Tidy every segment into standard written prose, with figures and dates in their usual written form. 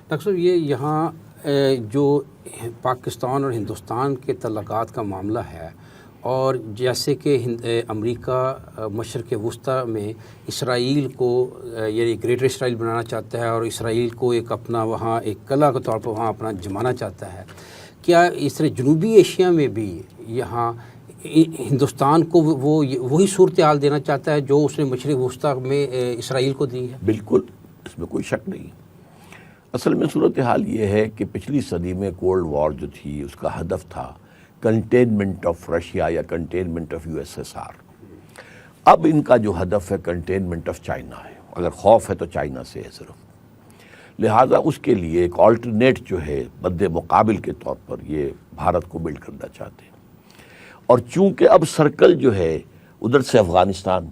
Doctor صاحب یہ یہاں جو پاکستان اور ہندوستان کے تعلقات کا معاملہ ہے، اور جیسے کہ امریکہ مشرق وسطیٰ میں اسرائیل کو یعنی گریٹر اسرائیل بنانا چاہتا ہے اور اسرائیل کو ایک اپنا وہاں ایک قلعہ کے طور پر وہاں اپنا جمانا چاہتا ہے، کیا اس طرح جنوبی ایشیا میں بھی یہاں ہندوستان کو وہی صورتحال دینا چاہتا ہے جو اس نے مشرق وسطیٰ میں اسرائیل کو دی ہے؟ بالکل، اس میں کوئی شک نہیں۔ اصل میں صورتحال یہ ہے کہ پچھلی صدی میں کولڈ وار جو تھی اس کا ہدف تھا کنٹینمنٹ آف رشیا یا containment of U S S R. اب ان کا جو ہدف ہے کنٹینمنٹ آف چائنا ہے، اگر خوف ہے تو چائنا سے ہے صرف، لہٰذا اس کے لیے ایک آلٹرنیٹ جو ہے مد مقابل کے طور پر یہ بھارت کو بلڈ کرنا چاہتے ہیں۔ اور چونکہ اب سرکل جو ہے ادھر سے افغانستان،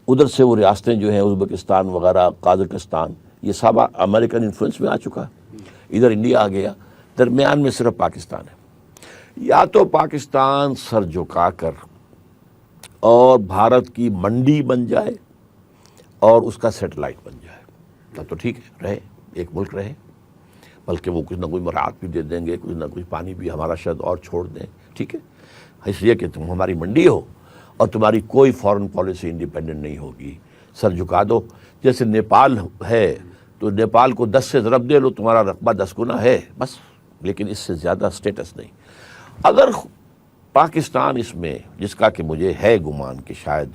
ادھر سے وہ ریاستیں جو ہیں ازبکستان وغیرہ، قازقستان، یہ سب امریکن انفلوئنس میں آ چکا ہے، ادھر انڈیا آ گیا، درمیان میں صرف پاکستان ہے۔ یا تو پاکستان سر جھکا کر اور بھارت کی منڈی بن جائے اور اس کا سیٹلائٹ بن جائے، تب تو ٹھیک ہے، رہے ایک ملک رہے، بلکہ وہ کچھ نہ کچھ مراعات بھی دے دیں گے، کچھ نہ کچھ پانی بھی ہمارا شاید اور چھوڑ دیں، ٹھیک ہے، اس لیے کہ تم ہماری منڈی ہو اور تمہاری کوئی فارن پالیسی انڈیپینڈنٹ نہیں ہوگی، سر جھکا دو۔ جیسے نیپال ہے تو نیپال کو 10 سے ضرب دے لو، تمہارا رقبہ 10 گنا ہے بس، لیکن اس سے زیادہ سٹیٹس نہیں۔ اگر پاکستان اس میں، جس کا کہ مجھے ہے گمان کہ شاید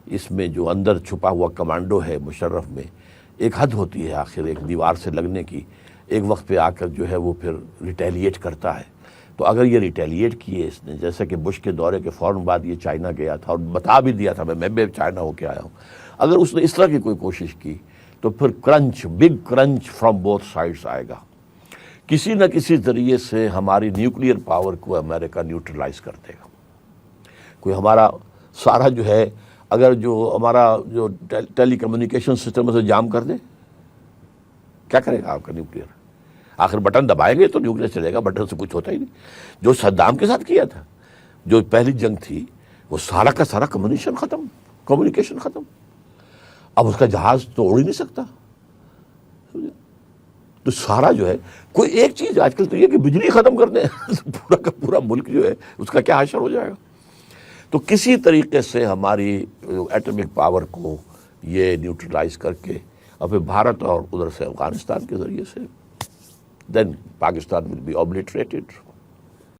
اس میں جو اندر چھپا ہوا کمانڈو ہے مشرف میں، ایک حد ہوتی ہے آخر ایک دیوار سے لگنے کی، ایک وقت پہ آ کر جو ہے وہ پھر ریٹیلیٹ کرتا ہے۔ تو اگر یہ ریٹیلیٹ کیے اس نے، جیسا کہ بش کے دورے کے فوراً بعد یہ چائنا گیا تھا اور بتا بھی دیا تھا میں بھی چائنا ہو کے آیا ہوں، اگر اس نے اس طرح کی کوئی کوشش کی تو پھر crunch, big crunch from both sides آئے گا۔ کسی نہ کسی ذریعے سے ہماری نیوکلیئر پاور کو امریکہ نیوٹرلائز کر دے گا۔ کوئی ہمارا سارا جو ہے، اگر جو ہمارا جو ٹیلی کمیونیکیشن سسٹم سے جام کر دے، کیا کرے گا آپ کا نیوکلیئر؟ آخر بٹن دبائیں گے تو نیوکلیئر چلے گا، بٹن سے کچھ ہوتا ہی نہیں۔ جو صدام کے ساتھ کیا تھا، جو پہلی جنگ تھی، وہ سارا کا سارا کمیونیکیشن ختم۔ اب اس کا جہاز تو اڑ ہی نہیں سکتا۔ تو سارا جو ہے، کوئی ایک چیز آج کل تو یہ کہ بجلی ختم کر دیں پورا کا پورا ملک جو ہے اس کا کیا حشر ہو جائے گا۔ تو کسی طریقے سے ہماری ایٹمک پاور کو یہ نیوٹرلائز کر کے، اور پھر بھارت اور ادھر سے افغانستان کے ذریعے سے، then Pakistan will be obliterated.